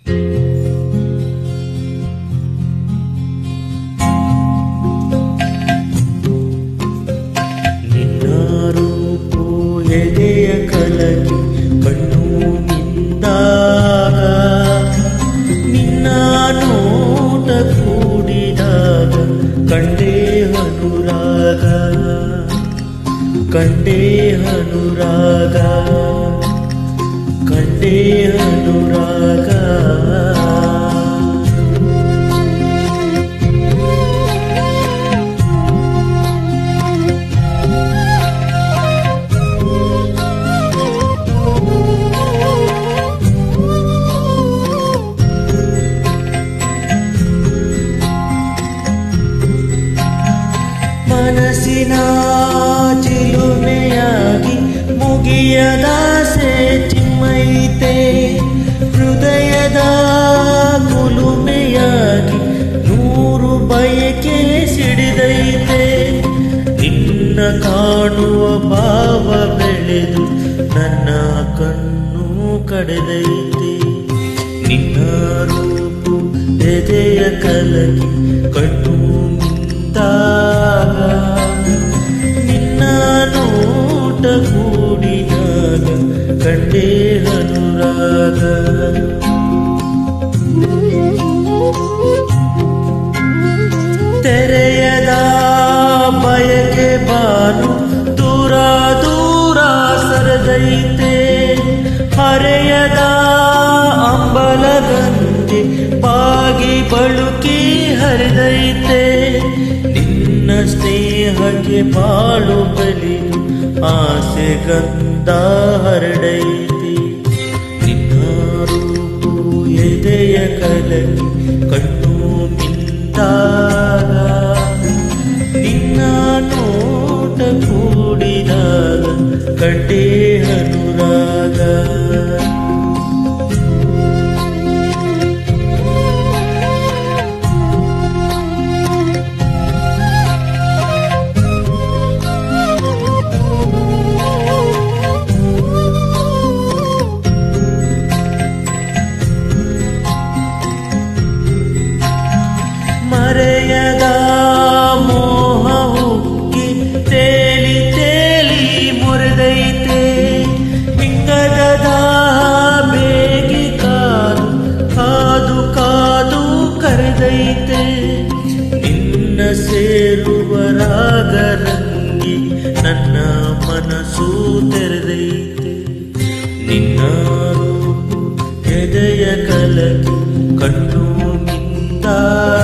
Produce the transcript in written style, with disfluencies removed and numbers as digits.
ನಿನ್ನ ರೂಪು ಎದೆಯ ಕಲಗಿ ಕಣ್ಣು ಮಿಂದಾಗ, ನಿನ್ನ ನೋಟ ಕೂಡಿದಾಗ ಕಂಡೇ ಅನುರಾಗ, ಕಂಡೇ ಅನುರಾಗ, ಕಂಡೇ ಅನುರಾಗ. ಮನಸ್ಸಿನ ಚಿಲುಮೆಯಾಗಿ ಮುಗಿಯದಾಸೆ ಚಿಮ್ಮೈತೆ, ಹೃದಯದ ಕುಲುಮೆಯಾಗಿ ನೂರು ಬಯಕೆ ಸಿಡಿದೈತೆ. ನಿನ್ನ ಕಾಣುವ ಭಾವ ಬೆಳೆದು ನನ್ನ ಕಣ್ಣು ಕಡೆದೈತೆ. ನಿನ್ನ ರೂಪು ಎದೆಯ ಕಲಗಿ ಕಣ್ಣು ಮಿಂದಾಗ, ನಿನ್ನ ನೋಟ ಕೂಡಿದಾಗ ಕಂಡೇ ಅನುರಾಗ. ತೆರೆಯದ ಬಯಕೆ ಬಾನು ದೂರ ದೂರ ಸರದೈತೆ, ಹರೆಯದ ಅಂಬಲಗಂಗೆ ಬಾಗಿ ಬಳುಕಿ ಹರಿದೈತೆ. ನಿನ್ನ ಸ್ನೇಹಕ್ಕೆ ಬಾಳು ಬಲಿದು ಆಸೆ ಗಂಧ ಹರಡೈತೆ. ನಿನ್ನ ರೂಪು ಎದೆಯ ಕಲಗಿ ಕಣ್ಣು ಮಿಂದಾಗ, ನಿನ್ನ ನೋಟ ಕೂಡಿದಾಗ ಕಂಡೇ ಅನುರಾಗ. ಮರೆಯದ ಮೋಹ ಉಕ್ಕಿ ತೇಲಿ ತೇಲಿ ಮುರಿದೈತೆ, ಮಿಂಗದ ಬೇಗಿ ಕಾದು ಕಾದು ಕಾದು ಕರೆದೈತೆ. ನಿನ್ನ ಸೇರುವ ರಾಗರಂಗಿ ನನ್ನ ಮನಸ್ಸು ತೆರೆದೈತೆ. ನಿನ್ನ ರೂಪು ಎದೆಯ ಕಲಗಿ ಕಣ್ಣು ಮಿಂದಾಗ,